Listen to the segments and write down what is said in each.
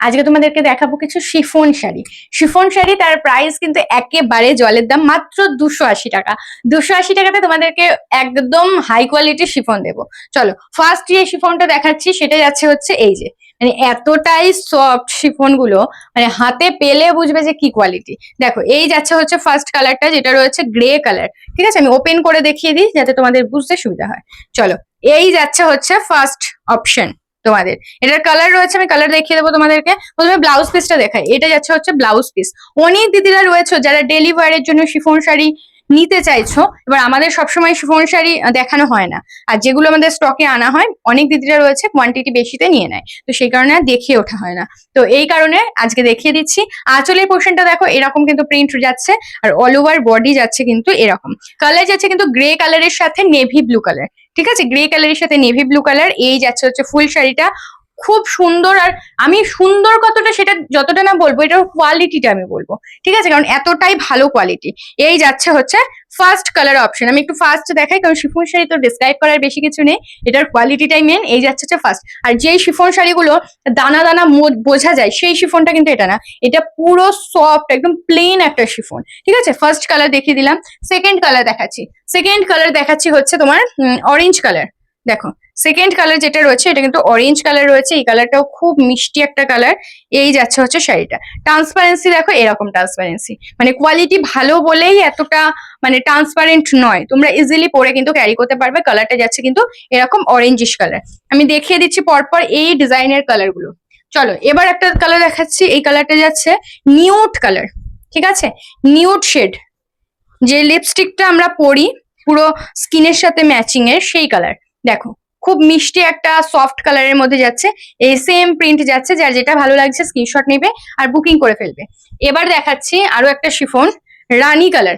আজকে তোমাদেরকে দেখাবো কিছু শিফন শাড়ি। শিফন শাড়ি তার প্রাইস কিন্তু একেবারে জলের দাম, মাত্র 280 টাকা। 280 টাকাতে তোমাদেরকে একদম হাই কোয়ালিটির শিফন দেবো। চলো ফার্স্ট যে শিফনটা দেখাচ্ছি সেটা যাচ্ছে হচ্ছে এই যে, মানে এতটাই সফট শিফন গুলো, মানে হাতে পেলে বুঝবে যে কি কোয়ালিটি। দেখো এই যাচ্ছে হচ্ছে ফার্স্ট কালারটা, যেটা রয়েছে গ্রে কালার। ঠিক আছে, আমি ওপেন করে দেখিয়ে দিই যাতে তোমাদের বুঝতে সুবিধা হয়। চলো এই যাচ্ছে হচ্ছে ফার্স্ট অপশন তোমাদের। এটার কালার রয়েছে, আমি কালার দেখিয়ে দেবো তোমাদেরকে। প্রথমে ব্লাউজ পিসটা দেখাই। এটা যাচ্ছে হচ্ছে ব্লাউজ পিস। অনেক দিদিরা রয়েছে যারা ডেলি ওয়ারের জন্য শিফন শাড়ি নিতে চাইছো। এবার আমাদের সবসময় শিফন শাড়ি দেখানো হয় না, আর যেগুলো আমাদের স্টকে আনা হয় অনেক দিদিরা রয়েছে কোয়ান্টিটি বেশিতে নিয়ে নেয়, তো সেই কারণে দেখিয়ে ওঠা হয় না। তো এই কারণে আজকে দেখিয়ে দিচ্ছি। আঁচলের পোর্শনটা দেখো এরকম কিন্তু প্রিন্ট যাচ্ছে, আর অল ওভার বডি যাচ্ছে কিন্তু এরকম। কালার যাচ্ছে কিন্তু গ্রে কালারের সাথে নেভি ব্লু কালার। ঠিক আছে, গ্রে কালারের সাথে নেভি ব্লু কালার। এই যাচ্ছে হচ্ছে ফুল শাড়িটা, খুব সুন্দর। আর আমি সুন্দর কতটা সেটা যতটা না বলবো, এটার কোয়ালিটিটা আমি বলবো। ঠিক আছে, কারণ এতটাই ভালো কোয়ালিটি। এই যাচ্ছে হচ্ছে ফার্স্ট কালার অপশন। আমি একটু ফার্স্ট দেখাই, কারণ শিফন শাড়ি তো ডিসক্রাইব করার বেশি কিছু নেই, এটার কোয়ালিটিটাই মেন। এই যাচ্ছে হচ্ছে ফার্স্ট। আর যেই শিফন শাড়িগুলো দানা দানা বোঝা যায় সেই শিফনটা কিন্তু এটা না, এটা পুরো সফট একদম প্লেন একটা শিফন। ঠিক আছে, ফার্স্ট কালার দেখিয়ে দিলাম। সেকেন্ড কালার দেখাচ্ছি। সেকেন্ড কালার দেখাচ্ছি হচ্ছে তোমার অরেঞ্জ কালার। দেখো সেকেন্ড কালার যেটা রয়েছে এটা কিন্তু অরেঞ্জ কালার রয়েছে। এই কালারটাও খুব মিষ্টি একটা কালার। এই যাচ্ছে হচ্ছে শাড়িটা। ট্রান্সপারেন্সি দেখো এরকম ট্রান্সপারেন্সি, মানে কোয়ালিটি ভালো বলেই এতটা মানে ট্রান্সপারেন্ট নয়, তোমরা ইজিলি পরে কিন্তু ক্যারি করতে পারবে। কালারটা যাচ্ছে কিন্তু এরকম অরেঞ্জিশ কালার। আমি দেখিয়ে দিচ্ছি পরপর এই ডিজাইনের কালার গুলো। চলো এবার একটা কালার দেখাচ্ছি। এই কালারটা যাচ্ছে নিউড কালার। ঠিক আছে, নিউড শেড, যে লিপস্টিকটা আমরা পরি পুরো স্কিনের সাথে ম্যাচিং এর, সেই কালার। দেখো খুব মিষ্টি একটা সফট কালারের মধ্যে যাচ্ছে। এই সেম প্রিন্ট যাচ্ছে, যার যেটা ভালো লাগছে স্ক্রিনশট নেবে আর বুকিং করে ফেলবে। এবার দেখাচ্ছি আরো একটা শিফন, রানী কালার।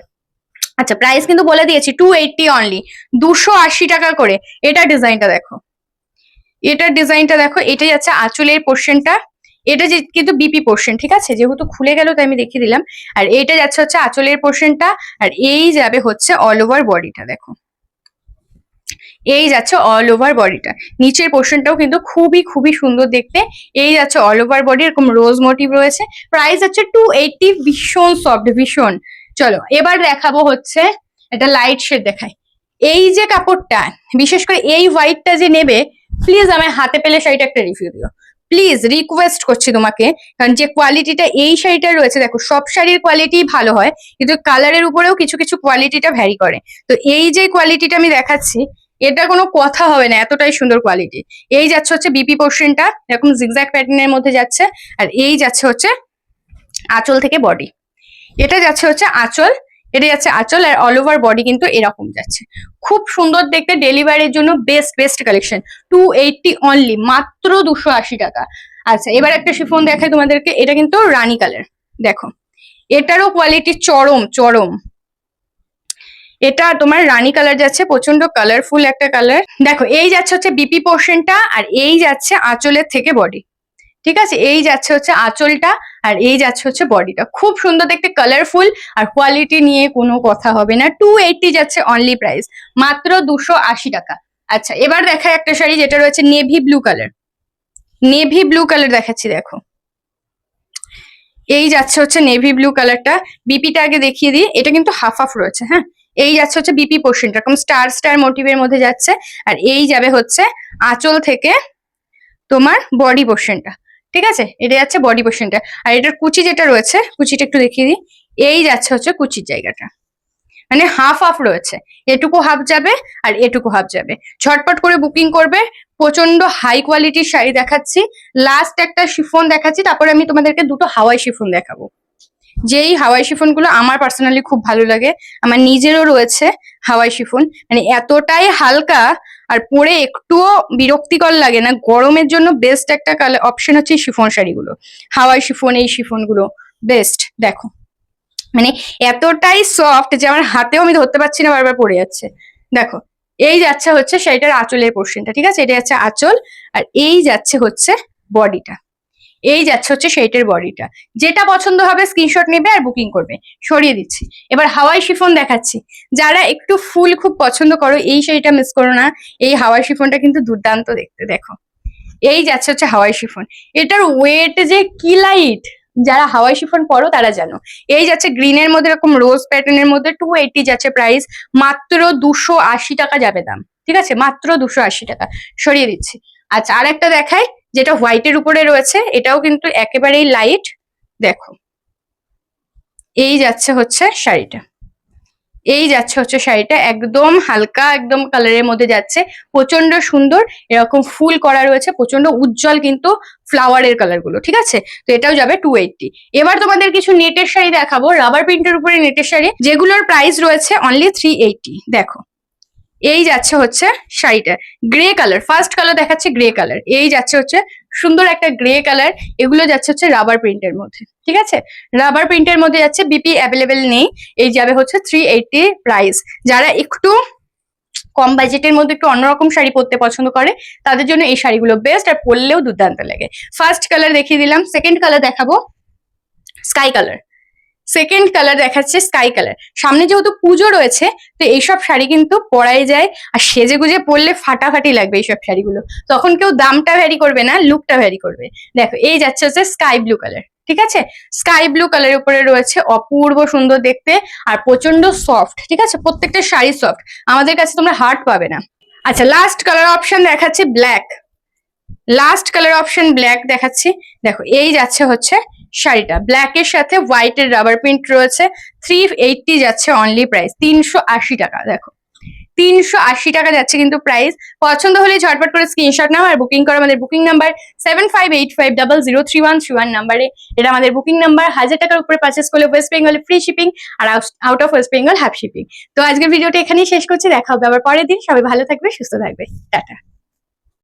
আচ্ছা প্রাইস কিন্তু বলে দিয়েছি 280 অনলি, 280 টাকা করে। এটা ডিজাইনটা দেখো, এটার ডিজাইনটা দেখো। এটা যাচ্ছে আঁচলের পোর্শনটা। এটা যে কিন্তু বিপি পোর্শন। ঠিক আছে, যেহেতু খুলে গেল তাই আমি দেখিয়ে দিলাম। আর এটা যাচ্ছে হচ্ছে আঁচলের পোর্শনটা, আর এই যাবে হচ্ছে অল ওভার বডিটা। দেখো এই যাচ্ছে অল ওভার বডিটা। নিচের পোর্শনটাও কিন্তু খুবই খুবই সুন্দর দেখতে। এই যাচ্ছে অল ওভার বডি, এরকম রোজ মোটিভ রয়েছে। প্রাইস হচ্ছে 280, ভীষণ সফট ভীষণ। চলো এবার দেখাবো হচ্ছে এটা লাইট শেড দেখাই। এই যে কাপড়টা, বিশেষ করে এই হোয়াইটটা যে নেবে, প্লিজ আমার হাতে পেলে শাড়িটা একটা রিভিউ দিও, প্লিজ রিকোয়েস্ট করছি তোমাকে। কারণ যে কোয়ালিটিটা এই শাড়িটা রয়েছে, দেখো সব শাড়ির কোয়ালিটি ভালো হয়, কিন্তু কালারের উপরেও কিছু কিছু কোয়ালিটিটা ভ্যারি করে। তো এই যে কোয়ালিটিটা আমি দেখাচ্ছি, এটা কোনো কথা হবে না, এতটাই সুন্দর কোয়ালিটি। এই যাচ্ছে হচ্ছে বিপি পোর্শনটা, এরকম জিগজ্যাগ প্যাটার্নের মধ্যে যাচ্ছে। আর এই যাচ্ছে হচ্ছে আঁচল থেকে বডি। এটা যাচ্ছে হচ্ছে আঁচল, এটা যাচ্ছে আঁচল, আর অল ওভার বডি কিন্তু এরকম যাচ্ছে। খুব সুন্দর দেখতে, ডেলিভারির জন্য বেস্ট বেস্ট কালেকশন। 280 অনলি, মাত্র 280 টাকা। আচ্ছা এবার একটা শিফন দেখাই তোমাদেরকে। এটা কিন্তু রানী কালার। দেখো এটারও কোয়ালিটি চরম চরম। এটা তোমার রানী কালার যাচ্ছে, প্রচন্ড কালারফুল একটা কালার। দেখো এই যাচ্ছে হচ্ছে বিপি পোর্শনটা, আর এই যাচ্ছে আঁচলের থেকে বডি। ঠিক আছে, এই যাচ্ছে হচ্ছে আঁচলটা, আর এই যাচ্ছে হচ্ছে বডিটা। খুব সুন্দর দেখতে, কালারফুল, আর কোয়ালিটি নিয়ে কোনো কথা হবে না। 280 যাচ্ছে অনলি প্রাইস, মাত্র 280 টাকা। আচ্ছা এবার দেখায় একটা শাড়ি যেটা রয়েছে navy blue colour. Navy blue colour দেখাচ্ছি। দেখো এই যাচ্ছে হচ্ছে নেভি ব্লু কালারটা। বিপিটা আগে দেখিয়ে দিই, এটা কিন্তু হাফ হাফ রয়েছে। হ্যাঁ, এই যাচ্ছে হচ্ছে বিপি পোর্শনটা, এরকম স্টার স্টার মোটিভের মধ্যে যাচ্ছে। আর এই যাবে হচ্ছে আঁচল থেকে তোমার বডি পোর্শনটা। ঠিক আছে, এটা যাচ্ছে বডি পোর্শনটা। আর এটার কুচি যেটা রয়েছে, কুচিটা একটু দেখিয়ে দিই। এই যাচ্ছে হচ্ছে কুচির জায়গাটা, মানে হাফ হাফ রয়েছে। এটুকু হাফ যাবে আর এটুকু হাফ যাবে। ঝটপট করে বুকিং করবে। প্রচন্ড হাই কোয়ালিটির শাড়ি দেখাচ্ছি। লাস্ট একটা শিফন দেখাচ্ছি, তারপরে আমি তোমাদেরকে দুটো হাওয়াই শিফন দেখাবো। যেই হাওয়াই শিফন গুলো আমার পার্সোনালি খুব ভালো লাগে, আমার নিজেরও রয়েছে হাওয়াই শিফন। মানে এতটাই হালকা আর পরে একটুও বিরক্তিকর লাগে না। গরমের জন্য বেস্ট একটা অপশন হচ্ছে শিফন শাড়িগুলো। হাওয়াই শিফন, এই শিফন গুলো বেস্ট। দেখো মানে এতটাই সফট যে আমার হাতেও আমি ধরতে পারছি না, বারবার পড়ে যাচ্ছে। দেখো এই যাচ্ছে হচ্ছে শাড়িটার আঁচলের পোর্শনটা। ঠিক আছে, এটা যাচ্ছে আঁচল, আর এই যাচ্ছে হচ্ছে বডিটা। এই যাচ্ছে হচ্ছে সেইটার বডিটা। যেটা পছন্দ হবে স্ক্রিনশট নেবে আর বুকিং করবে। সরিয়ে দিচ্ছি। এবার হাওয়াই শিফন দেখাচ্ছি। যারা একটু ফুল খুব পছন্দ করো, এই শাড়িটা মিস করো না। এই হাওয়াই শিফনটা কিন্তু দুর্দান্ত দেখতে। দেখো এই যাচ্ছে হচ্ছে হাওয়াই শিফন। এটার ওয়েট যে কি লাইট, যারা হাওয়াই শিফন পরো তারা জানো। এই যাচ্ছে গ্রিনের মধ্যে এরকম রোজ প্যাটার্নের মধ্যে 280 যাচ্ছে প্রাইস, মাত্র 280 টাকা যাবে দাম। ঠিক আছে, মাত্র 280 টাকা। সরিয়ে দিচ্ছি। আচ্ছা, আর একটা দেখাই যেটা হোয়াইটের উপরে রয়েছে, এটাও কিন্তু একেবারেই লাইট। দেখো, এই যাচ্ছে হচ্ছে শাড়িটা, এই যাচ্ছে হচ্ছে শাড়িটা একদম হালকা একদম কালারের মধ্যে যাচ্ছে, প্রচন্ড সুন্দর। এরকম ফুল করা রয়েছে, প্রচন্ড উজ্জ্বল কিন্তু ফ্লাওয়ারের কালার গুলো। ঠিক আছে, তো এটাও যাবে 280। এবার তোমাদের কিছু নেটের শাড়ি দেখাবো, রাবার প্রিন্টের উপরে নেটের শাড়ি, যেগুলোর প্রাইস রয়েছে অনলি 380। দেখো, এই যাচ্ছে হচ্ছে শাড়িটা গ্রে কালার, ফার্স্ট কালার দেখাচ্ছে গ্রে কালার, এই যাচ্ছে হচ্ছে সুন্দর একটা গ্রে কালার। এগুলো যাচ্ছে হচ্ছে রাবার প্রিন্টের মধ্যে। ঠিক আছে, রাবার প্রিন্টের মধ্যে যাচ্ছে, বিপি অ্যাভেলেবেল নেই। এই যাবে হচ্ছে 380 প্রাইস। যারা একটু কম বাজেটের মধ্যে একটু অন্যরকম শাড়ি পরতে পছন্দ করে তাদের জন্য এই শাড়িগুলো বেস্ট, আর পরলেও দুর্দান্ত লাগে। ফার্স্ট কালার দেখিয়ে দিলাম, সেকেন্ড কালার দেখাবো স্কাই কালার। সেকেন্ড কালার দেখাচ্ছে স্কাই কালার। সামনে যেহেতু পুজো রয়েছে, তো এইসব শাড়ি কিন্তু পরাই যায়, আর সেজে গুজে পরলে ফাটাফাটি লাগবে এইসব শাড়িগুলো। তখন কেউ দামটা ভ্যারি করবে না, লুকটা ভ্যারি করবে। দেখো, এই যাচ্ছে হচ্ছে স্কাই ব্লু কালার। ঠিক আছে, স্কাই ব্লু কালারের উপরে রয়েছে, অপূর্ব সুন্দর দেখতে আর প্রচন্ড সফট। ঠিক আছে, প্রত্যেকটা শাড়ি সফট, আমাদের কাছে তোমরা হার্ড পাবে না। আচ্ছা, লাস্ট কালার অপশন দেখাচ্ছি black. Last colour option black দেখাচ্ছি। দেখো, এই যাচ্ছে হচ্ছে শাড়িটা, ব্ল্যাক এর সাথে হোয়াইট এর রাবার প্রিন্ট রয়েছে, 380 যাচ্ছে অনলি প্রাইস, 380 টাকা। দেখো, 380 টাকা যাচ্ছে কিন্তু প্রাইস। পছন্দ হলে ঝটপট করে স্ক্রিনশট নাও আর বুকিং করো আমাদের বুকিং নাম্বার 7585003131 নাম্বারে। এটা আমাদের বুকিং নাম্বার। 1000 টাকার উপরে পারচেস করলে ওয়েস্ট বেঙ্গলে ফ্রি শিপিং, আর out of West Bengal half shipping. তো আজকের ভিডিওটা এখানেই শেষ করছি, দেখা হবে আবার পরের দিন। সবাই ভালো থাকবে, সুস্থ থাকবে, টাটা।